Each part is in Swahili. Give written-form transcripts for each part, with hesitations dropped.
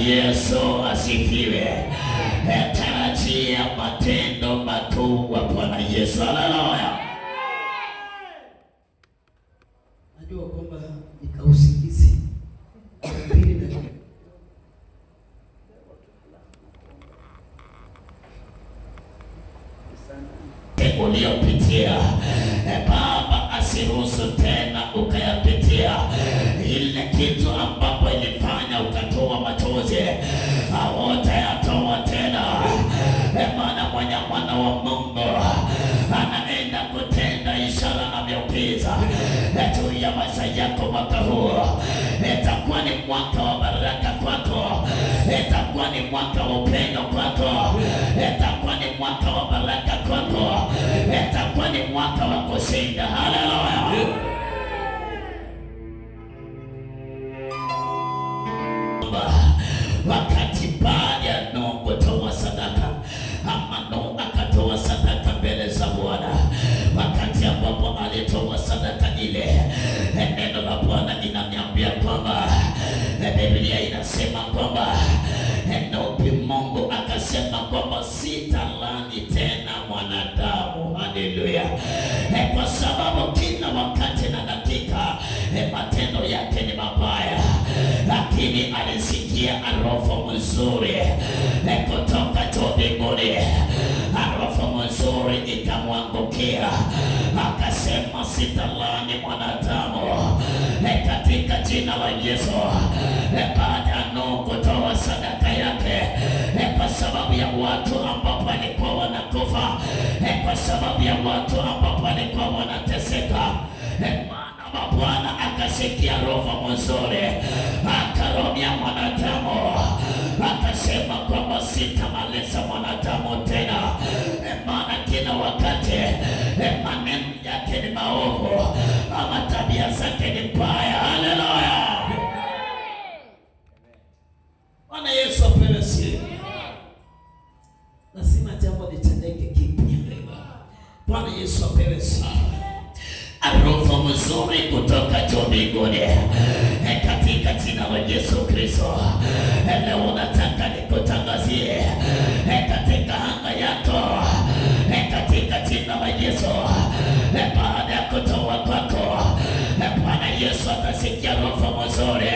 Yesu asifiwe. Tarajia matendo makuu wa Bwana Yesu. Haleluya. Najua kwamba nikausingizi uliopitia Baba asiruhusu tena ukayapitia ile kitu ambapo ilifanya ukatoa machozi, hawatayatoa tena, maana mwana wa Mungu anaenda kutenda ishara na miujiza juu ya maisha yako mwaka huu. Itakuwa ni mwaka wa baraka kwako, itakuwa ni mwaka wa upendo kwako, itakuwa ni mwaka wa baraka kwako, itakuwa ni mwaka wa kushinda. Haleluya. Wakati baada ya Nuhu kutoa sadaka, ama Nuhu akatoa sadaka mbele za Bwana, wakati ambapo alitoa sadaka ile, neno la Bwana linaniambia kwamba Biblia inasema kwamba Mungu akasema kwamba sitalani tena mwanadamu. Haleluya. Kwa sababu kila wakati na dakika matendo yake ni mabaya, lakini alisikia harufu nzuri kutoka juu mbinguni. Harufu nzuri ikamwangukia, akasema sitalani mwanadamu katika jina la Yesu. Baada ya Nuhu kutoa sadaka yake kwa sababu ya watu ambao walikuwa wanakufa, kwa sababu ya watu ambao walikuwa wanateseka, Bwana akasikia roho nzuri, akaromia mwanadamu, akasema kwamba sitamaliza mwanadamu tena, maana kila wakati maneno yake ni maovu, ama tabia zake ni mbaya. Haleluya. Bwana Yesu apewe sifa. lazima jambo litendeke kipya. Bwana Yesu apewe sifa. Harufu nzuri kutoka juu mbinguni katika jina la Yesu Kristo. Leo nataka nikutangazie katika anga yako katika jina la Yesu. Baada ya kutoa kwako, Bwana Yesu atasikia harufu nzuri,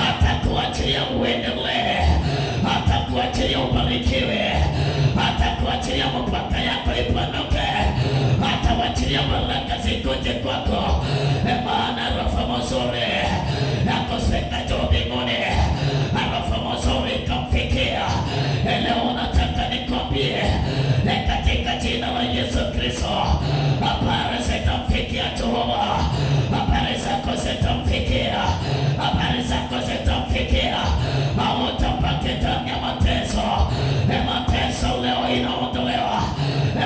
atakuachilia uendelee, atakuachilia ubarikiwe, atakuachilia mpaka yako ipanuke, atawachilia baraka zikuje kwako, maana harufu nzuri yakoseka juu mbinguni, harufu nzuri ikamfikia. Leo nataka nikwambie katika jina la Yesu Kristo, habari zitamfikia Jehova, habari zako zitamfikia, habari zako zitamfikia, hautapata ndani ya mateso. Mateso leo inaondolewa.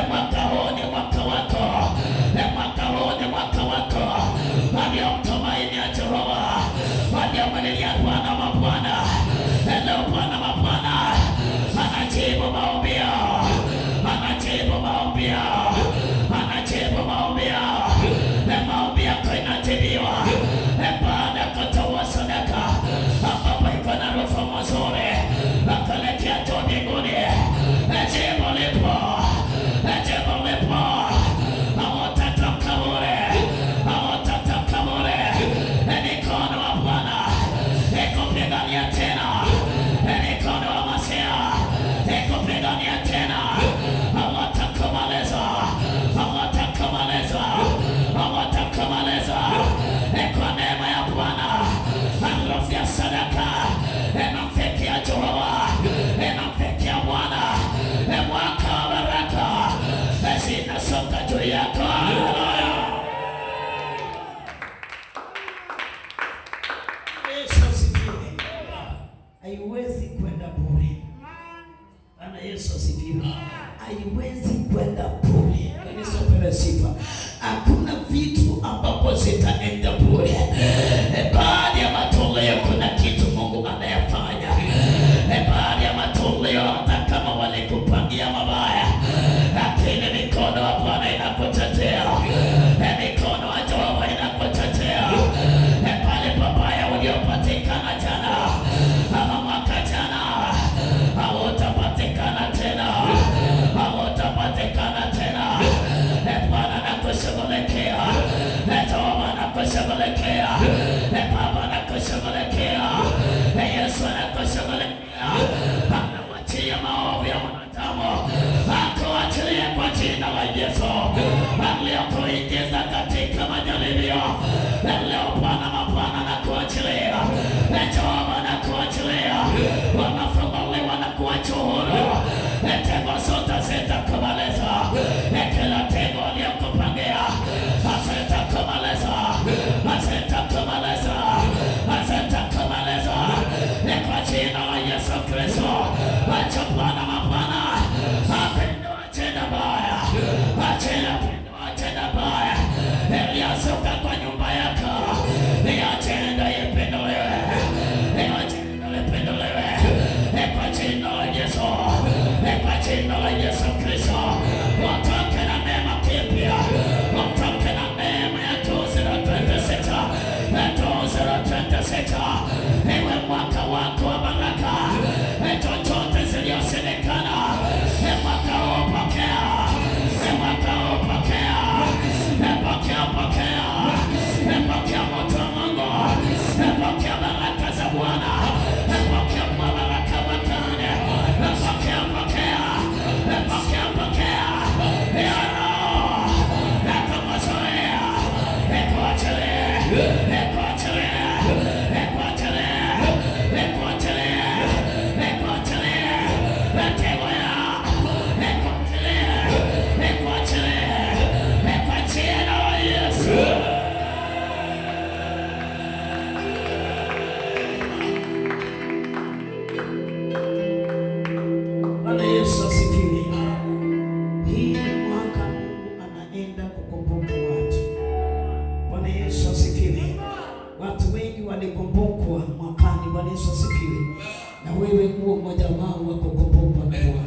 Mwaka huu ni mwaka wako, mwaka huu ni mwaka wako. Waliomtumaini ya Jehova, waliomlilia Bwana wa mabwana, leo Bwana wa mabwana anajibu maombi yao, anajibu maombi yao, anajibu maombi yao. Maombi yako inajibiwa baada ya kutoa sadaka ambapo iko na harufu nzuri kuelekea juu mbinguni. Jibu lipo, jibu lipo. Hawatatoka bure, hawatatoka bure. Mikono wa Bwana ikupigania tena, mikono wa Masia ikupigania tena. Hawatakumaliza, hawatakumaliza, hawatakumaliza. Kwa neema ya Bwana, harufu ya sadaka inamfikia Jehova, inamfikia Bwana. Mwaka wa baraka zinasonga juu yako. Yesu asifiwe. Haiwezi kwenda bure. Bwana Yesu asifiwe. Haiwezi kwenda bure. Yesu apewe sifa. Hakuna vitu ambapo zitaenda bure. Baada ya matoleo kuna kitu Mungu anayafanya. Baada ya matoleo hata kama walikupangia mabaya, lakini mikono ya Bwana inakutetea. Mikono ya Jehova inakutetea. Pale pabaya waliopatikana jana ama mwaka jana nguvu ya mwanadamu, akuachilie kwa jina la Yesu. Aliyokuingiza katika majaribio, leo Bwana mabwana na kuachilia, Jehova na kuachilia, wanafunguliwa na kuachwa huru. Tego zote zitakumaliza, kila tego aliyokupangia zitakumaliza, zitakumaliza, zitakumaliza kwa jina la Yesu Kristo. Acha Bwana mabwana apendwa tena baya, tena baya iliyozuka kwa nyumba yako, atenda ipendelewe, atenda ipendelewe kwa jina la Yesu, kwa jina la Yesu Kristo. Watoke na neema kipya, watoke na neema ya 2026, 2026 iwe mwaka wako wa baraka. Chochote ziliyoshindikana mwaka huu pokea, mwaka huu pokea, pokea moto wa Mungu, pokea baraka za Bwana, pokea baraka makane, pokea ya Roho, kumazoea, Bwana Yesu asifiwe. Hii ni mwaka Mungu anaenda kukumbuka watu. Bwana Yesu asifiwe. Watu wengi walikumbukwa mwakani. Bwana Yesu asifiwe. Na wewe huo mmoja wao wa kukumbukwa na Bwana.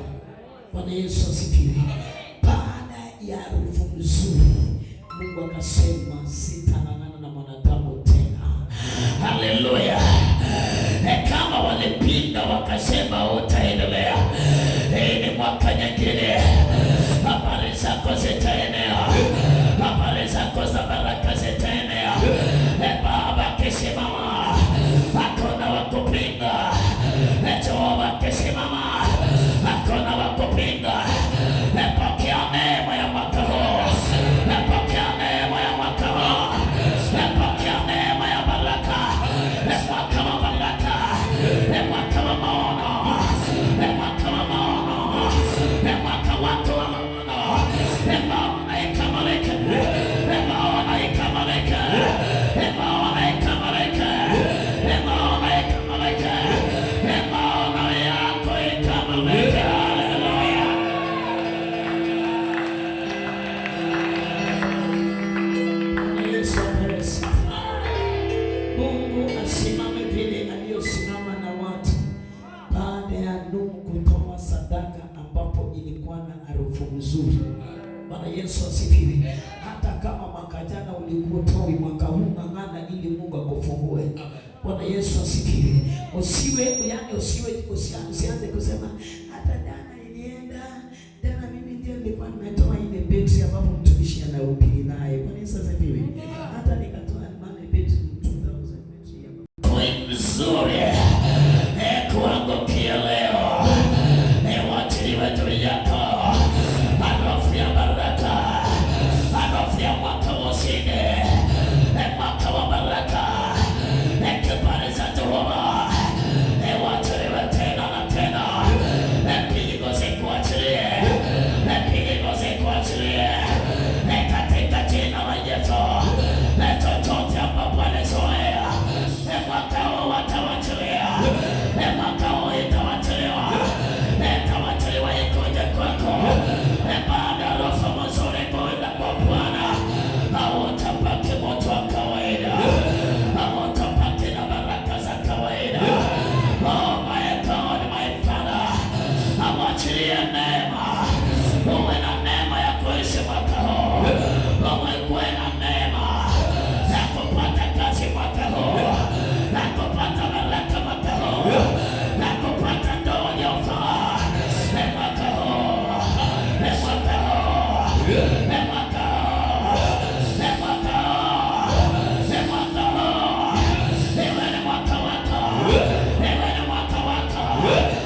Bwana Yesu asifiwe. Baada ya harufu nzuri, Mungu akasema sitang'ang'ana na mwanadamu tena. Haleluya. Kama walipinga wakasema utaendelea, hii ni mwaka nyingine. Habari zako zitaenea, habari zako za baraka zitaenea. Baba akisimama hakuna wa kupinga, Jehova akisimama hakuna wa kupinga. Pokea neema ya mwaka huu, pokea neema ya mwaka huu, pokea neema ya baraka, mwaka wa baraka, mwaka wa maono, mwaka wa maono, mwaka wako wa maono, maono ikamalika, maono ikamalika, maono ikamalika, maono ikamalika, maono yako ikamalika. Mungu asimame vile aliyosimama na watu baada ya Nuhu kutoa sadaka ambapo ilikuwa na harufu nzuri. Bwana Yesu asifiwe. Hata kama mwaka jana ulikuwa utoi, mwaka huu ng'ang'ana ili Mungu akufungue. Bwana Yesu asifiwe. Usianze kusema hata jana ilienda, jana mimi ndio nilikuwa nimetoa ile betri ambapo mtumishi anahubiri naye. Bwana Yesu asifiwe. Hata nikatoa maana betri 2000 betri nzuri kuangukia leo, watiliwe juu yako harufu ya baraka, harufu ya mwaka wa ushindi, mwaka wa baraka, kibali za Jehova, watiliwe tena na tena. Pigo zikuachilie, pigo zikuachilie katika jina la Yesu. Chochote ambapo alizoea mwaka huu watawachilia, mwaka huu itawachiliwa, itawachiliwa ikoje kwako. Baada ya roho mzuri kwenda kwa Bwana, hautapaki moto wa kawaida, hautapaki na baraka za kawaida. Oh my God, my Father, awachilie neema, uwe na neema ya kuishi mwaka huu, uwe na neema ya kupata kazi mwaka huu, na kupata baraka mwaka huu, na kupata ndoa ya ufaa mwaka huu, mwaka huu, mwaka huu, mwaka huu, mwaka huu. Iwe ni mwaka wako, iwe ni mwaka wako.